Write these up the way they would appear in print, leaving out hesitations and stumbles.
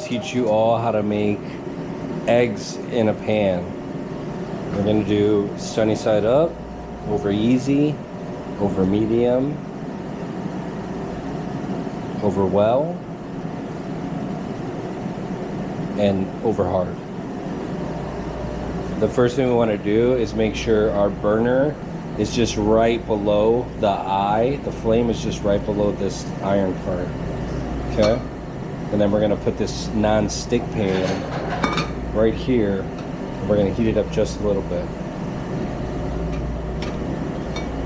videos teach you all how to make eggs in a pan. We're gonna do sunny side up, over easy, over medium, over well, and over hard. The first thing we want to do is make sure our burner is just right below the eye. The flame is just right below this iron part. Okay? And then we're going to put this non-stick pan right here. And we're going to heat it up just a little bit.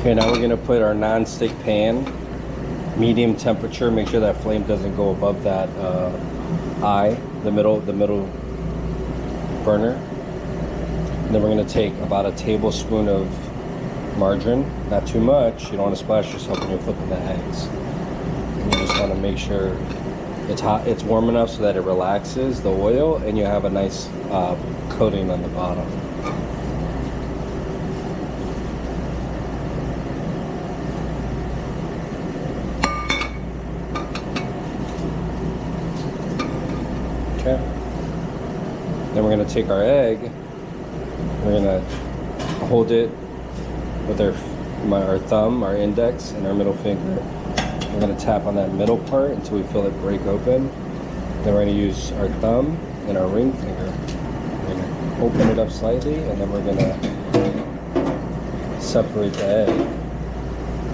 Okay, now we're going to put our non-stick pan, medium temperature. Make sure that flame doesn't go above that eye, the middle burner. And then we're going to take about a tablespoon of margarine, not too much. You don't want to splash yourself when you're flipping the eggs. And you just want to make sure it's hot, it's warm enough so that it relaxes the oil, and you have a nice coating on the bottom. Okay. Then we're going to take our egg. We're going to hold it with our thumb, our index, and our middle finger. We're going to tap on that middle part until we feel it break open. Then we're going to use our thumb and our ring finger. We're going to open it up slightly, and then we're going to separate the egg.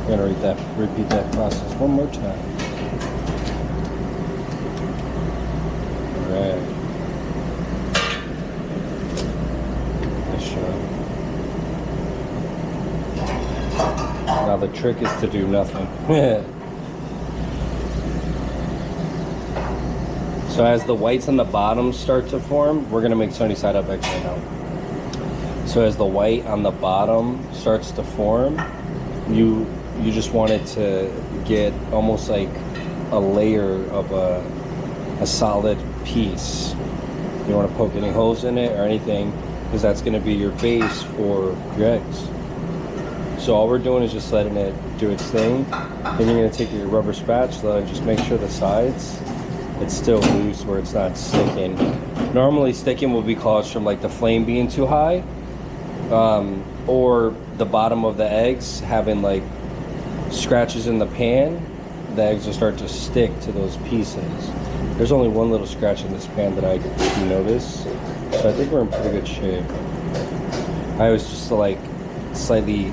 We're going to repeat that process one more time. All right. Now the trick is to do nothing. So as the whites on the bottom start to form, we're gonna make sunny side up eggs right now. So as the white on the bottom starts to form, you just want it to get almost like a layer of a solid piece. You don't want to poke any holes in it or anything, because that's going to be your base for your eggs. So all we're doing is just letting it do its thing. Then you're going to take your rubber spatula and just make sure the sides, it's still loose where it's not sticking. Normally sticking will be caused from like the flame being too high, or the bottom of the eggs having like scratches in the pan. The eggs will start to stick to those pieces. There's only one little scratch in this pan that I notice, so I think we're in pretty good shape. I always just like slightly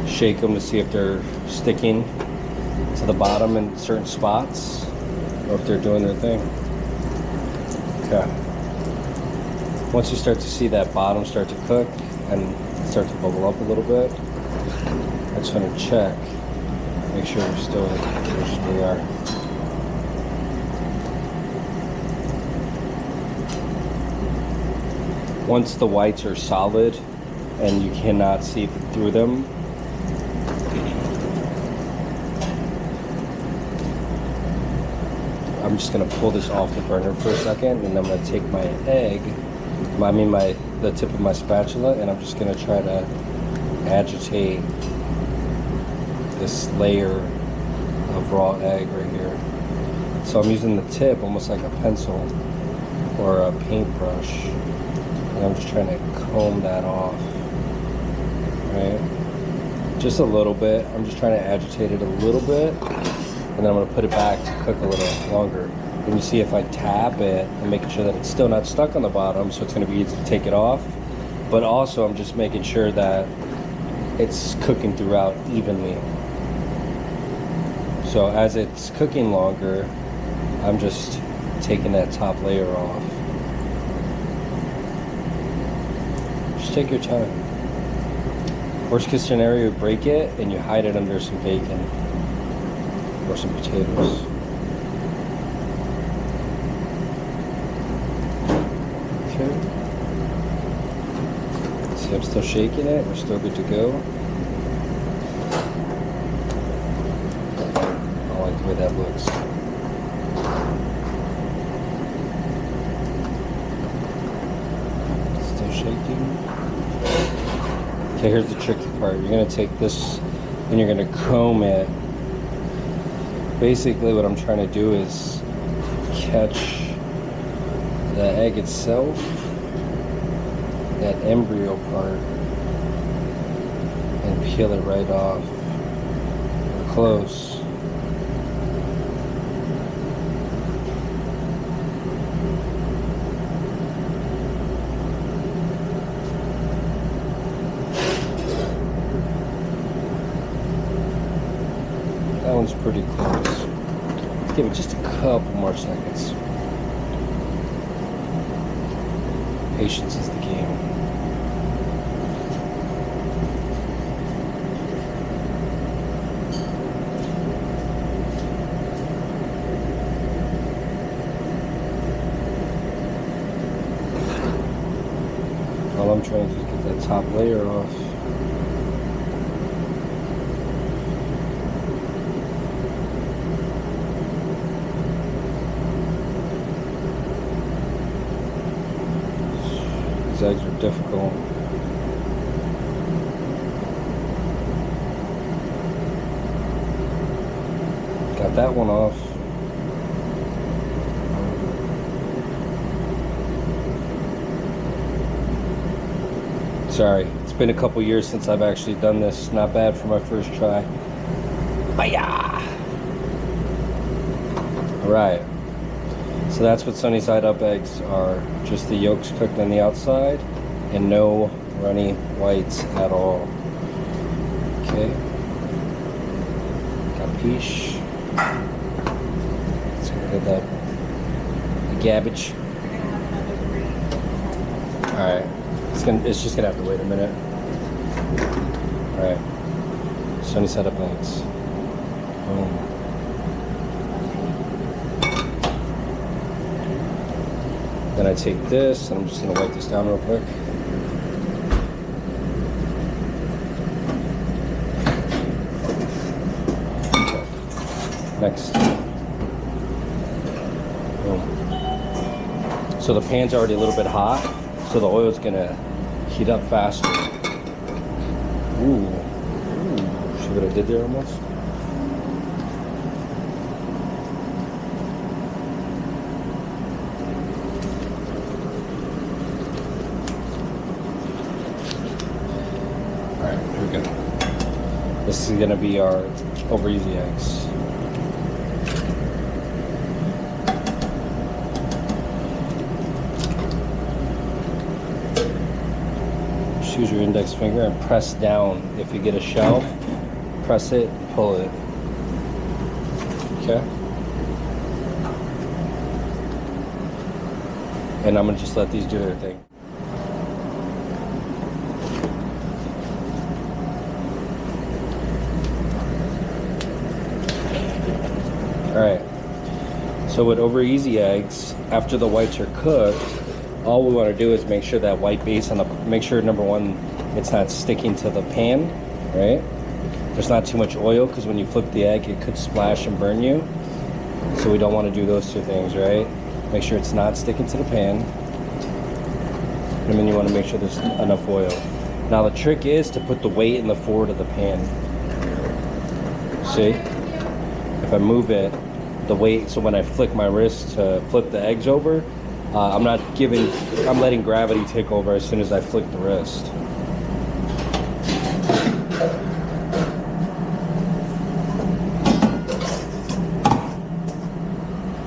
shake them to see if they're sticking to the bottom in certain spots, or if they're doing their thing. Okay. Once you start to see that bottom start to cook and start to bubble up a little bit, I just want to check, make sure we're still where we are. Once the whites are solid and you cannot see through them, I'm just gonna pull this off the burner for a second, and I'm gonna take my egg, the tip of my spatula, and I'm just gonna try to agitate this layer of raw egg right here. So I'm using the tip almost like a pencil or a paintbrush, and I'm just trying to comb that off, right? Just a little bit. I'm just trying to agitate it a little bit, and then I'm gonna put it back to cook a little longer. And you see if I tap it, I'm making sure that it's still not stuck on the bottom, so it's gonna be easy to take it off. But also I'm just making sure that it's cooking throughout evenly. So as it's cooking longer, I'm just taking that top layer off. Just take your time. Worst case scenario, you break it and you hide it under some bacon or some potatoes. Okay. See, I'm still shaking it. We're still good to go. I like the way that looks. Still shaking. Okay, here's the tricky part. You're gonna take this and you're gonna comb it. Basically what I'm trying to do is catch the egg itself, that embryo part, and peel it right off. We're close. That one's pretty close. Let's give it just a couple more seconds. Patience is the game. All I'm trying to do is get that top layer off. These eggs are difficult. Got that one off. Sorry, it's been a couple years since I've actually done this. Not bad for my first try. Bye-ya! Alright. So that's what sunny side up eggs are. Just the yolks cooked on the outside and no runny whites at all. Okay. Capiche. Let's get rid of that garbage. Alright. It's just gonna have to wait a minute. Alright. Sunny side up eggs. Boom. Then I take this and I'm just gonna wipe this down real quick. Okay. Next. Boom. So the pan's already a little bit hot, so the oil's gonna heat up faster. Ooh. See what I did there almost? This is going to be our over easy eggs. Just use your index finger and press down. If you get a shell, press it, pull it. Okay? And I'm going to just let these do their thing. Alright, so with over easy eggs, after the whites are cooked, all we want to do is make sure that white base on the, make sure number one, it's not sticking to the pan, right? There's not too much oil, because when you flip the egg, it could splash and burn you. So we don't want to do those two things, right? Make sure it's not sticking to the pan. And then you want to make sure there's enough oil. Now the trick is to put the weight in the forward of the pan. See? If I move it, the weight, so when I flick my wrist to flip the eggs over, I'm letting gravity take over as soon as I flick the wrist.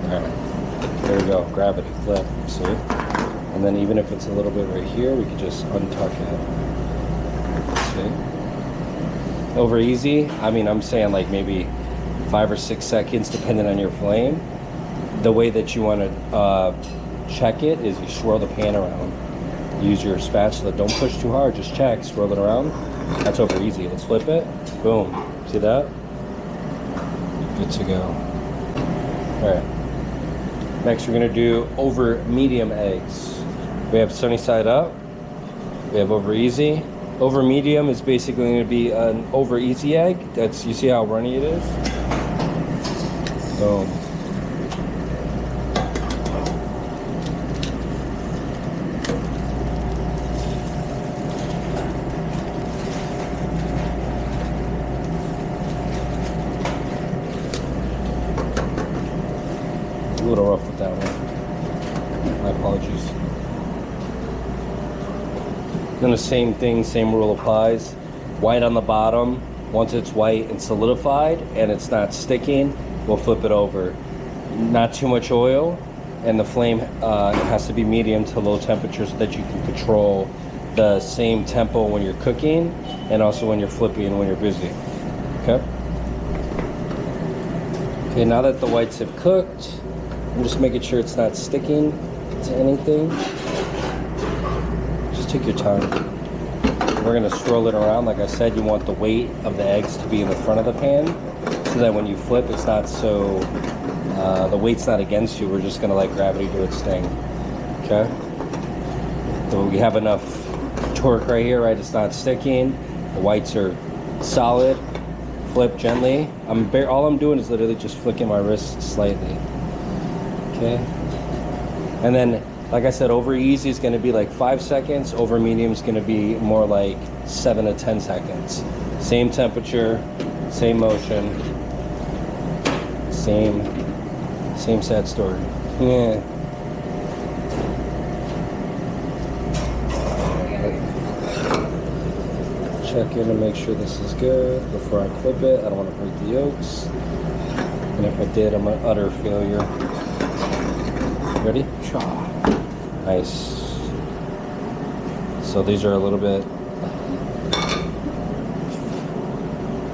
Alright, there we go, gravity, flip, see? And then even if it's a little bit right here, we can just untuck it. See? Over easy, I mean, I'm saying like maybe 5 or 6 seconds depending on your flame. The way that you want to check it is you swirl the pan around. Use your spatula, don't push too hard, just check, swirl it around. That's over easy. Let's flip it. Boom. See that? Good to go. Alright. Next we're going to do over medium eggs. We have sunny side up. We have over easy. Over medium is basically going to be an over easy egg. That's, you see how runny it is? Boom. A little rough with that one. My apologies. the same thing, same rule applies. White on the bottom. Once it's white and solidified and it's not sticking, we'll flip it over. Not too much oil, and the flame has to be medium to low temperature so that you can control the same tempo when you're cooking and also when you're flipping when you're busy. Okay? Okay, now that the whites have cooked, I'm just making sure it's not sticking to anything. Just take your time. We're gonna swirl it around. Like I said, you want the weight of the eggs to be in the front of the pan so that when you flip, it's not so, the weight's not against you. We're just gonna let gravity do its thing, okay? So we have enough torque right here, right? It's not sticking. The whites are solid. Flip gently. All I'm doing is literally just flicking my wrist slightly, okay? And then, like I said, over easy is gonna be like 5 seconds. Over medium is gonna be more like 7 to 10 seconds. Same temperature, same motion, same sad story. Yeah. Check in to make sure this is good before I flip it. I don't want to break the yolks. And if I did, I'm an utter failure. Ready? Nice. So these are a little bit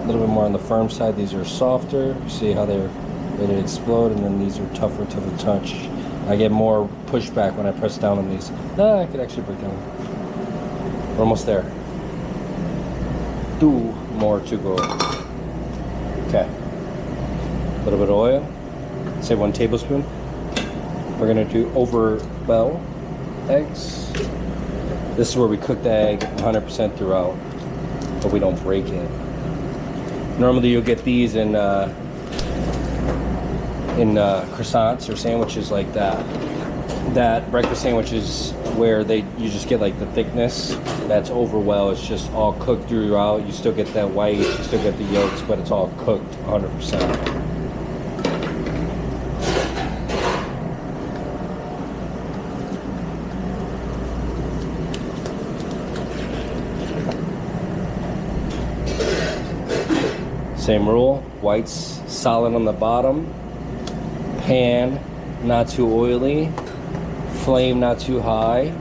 more on the firm side. These are softer. See how they're ready to explode, and then these are tougher to the touch. I get more pushback when I press down on these. I could actually break down. We're almost there. 2 more to go. Okay. A little bit of oil. Say 1 tablespoon. We're gonna do over bell eggs. This is where we cook the egg 100% throughout, but we don't break it. Normally you'll get these in croissants or sandwiches like that. That breakfast sandwiches where you just get like the thickness. That's over well. It's just all cooked throughout. You still get that white, you still get the yolks, but it's all cooked 100%. Same rule, whites solid on the bottom, pan not too oily, flame not too high,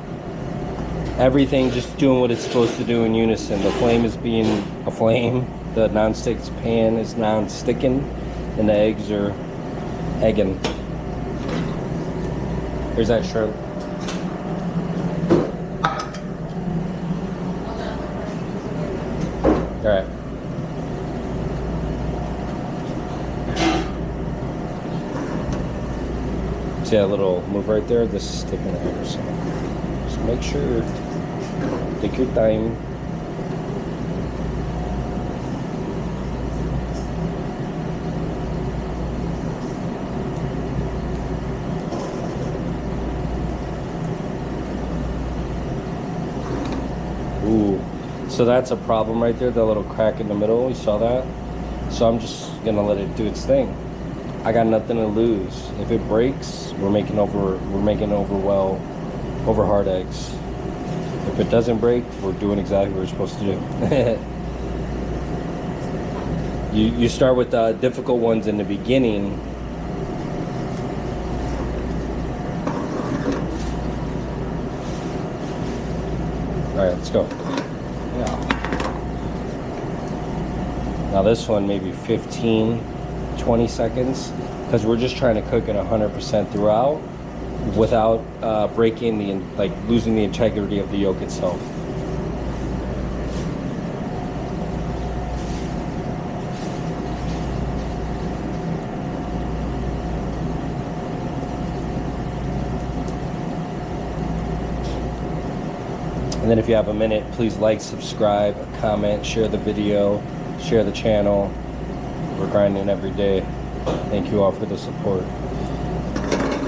everything just doing what it's supposed to do in unison. The flame is being a flame, the non-stick pan is non-sticking, and the eggs are egging. Here's that shrimp. All right. See that little move right there? This is sticking out, so just make sure, take your time. Ooh, so that's a problem right there, the little crack in the middle, you saw that? So I'm just gonna let it do its thing. I got nothing to lose. If it breaks, we're making over hard eggs. If it doesn't break, we're doing exactly what we're supposed to do. You start with the difficult ones in the beginning. All right, let's go. Yeah. Now this one maybe 15-20 seconds, because we're just trying to cook it 100% throughout without breaking losing the integrity of the yolk itself. And then if you have a minute, please like, subscribe, comment, share the video, share the channel. We're grinding every day. Thank you all for the support.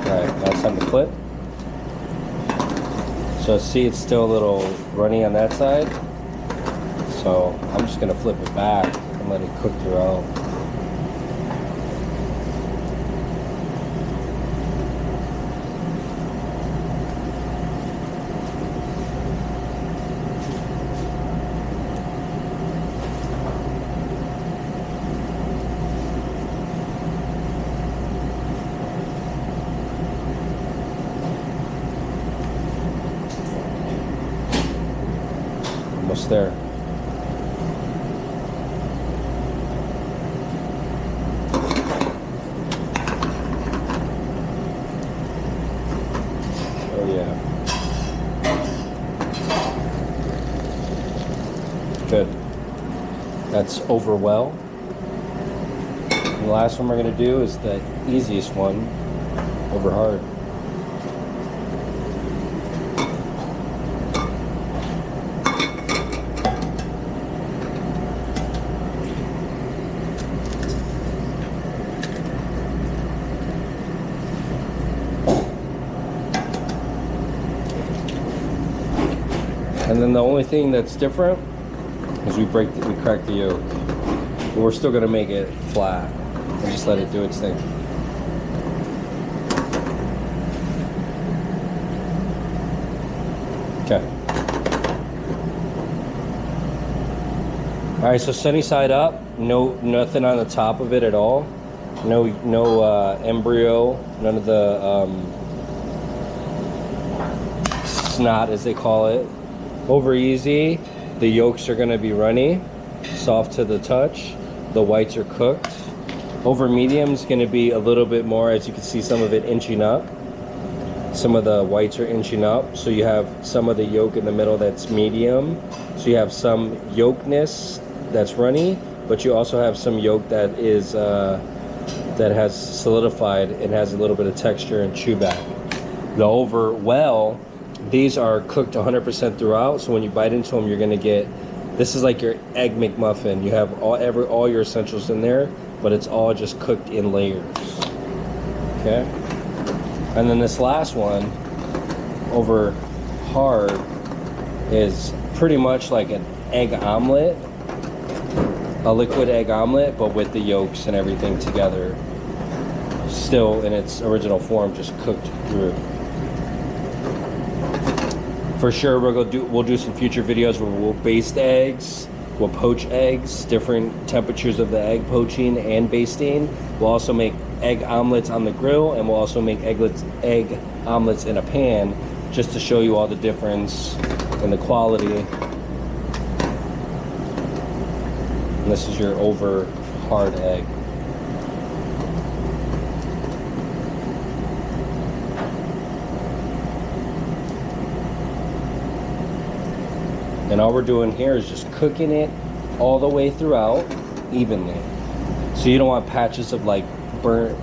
Alright, now it's time to flip. So see, it's still a little runny on that side. So I'm just gonna flip it back and let it cook throughout. there. Oh yeah. Good. That's over well. And the last one we're going to do is the easiest one, over hard. And then the only thing that's different is we crack the yolk. But we're still gonna make it flat and just let it do its thing. Okay. All right, so sunny side up. Nothing on the top of it at all. No embryo. None of the snot, as they call it. Over easy. The yolks are gonna be runny, soft to the touch. The whites are cooked. Over medium is gonna be a little bit more, as you can see, some of it inching up. Some of the whites are inching up. So you have some of the yolk in the middle that's medium. So you have some yolkness that's runny, but you also have some yolk that is that has solidified and has a little bit of texture and chew back. The over well, these are cooked 100% throughout, so when you bite into them, you're gonna get, this is like your egg McMuffin. You have all your essentials in there, but it's all just cooked in layers. Okay? And then this last one, over hard, is pretty much like an egg omelet, a liquid egg omelet, but with the yolks and everything together, still in its original form, just cooked through. For sure, we'll do some future videos where we'll baste eggs, we'll poach eggs, different temperatures of the egg poaching and basting. We'll also make egg omelets on the grill, and we'll also make egg omelets in a pan, just to show you all the difference in the quality. And this is your over hard egg. And all we're doing here is just cooking it all the way throughout evenly. So you don't want patches of like burnt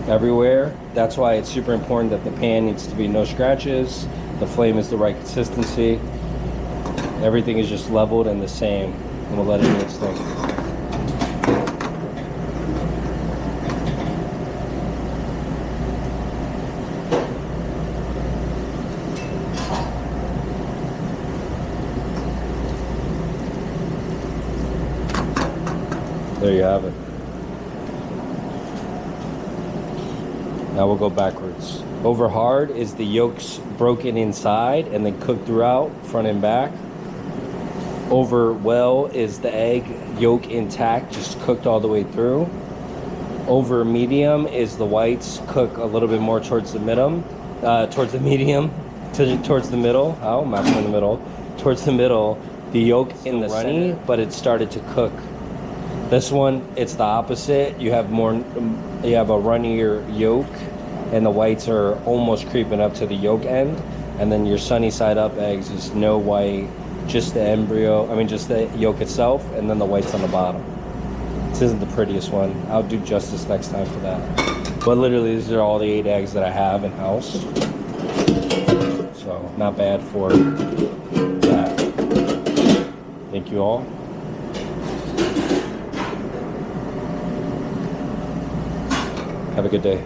everywhere. That's why it's super important that the pan needs to be no scratches, the flame is the right consistency, everything is just leveled and the same, and we'll let it do its thing. There you have it. Now we'll go backwards. Over hard is the yolks broken inside and then cooked throughout, front and back. Over well is the egg yolk intact, just cooked all the way through. Over medium is the whites cook a little bit more towards the middle, towards the medium, towards the middle. Oh, I'm in the middle. Towards the middle, the yolk in the runny, but it started to cook. This one, it's the opposite. You have a runnier yolk, and the whites are almost creeping up to the yolk end. And then your sunny side up eggs is no white, just the embryo, just the yolk itself, and then the whites on the bottom. This isn't the prettiest one. I'll do justice next time for that. But literally, these are all the 8 eggs that I have in house. So, not bad for that. Thank you all. Have a good day.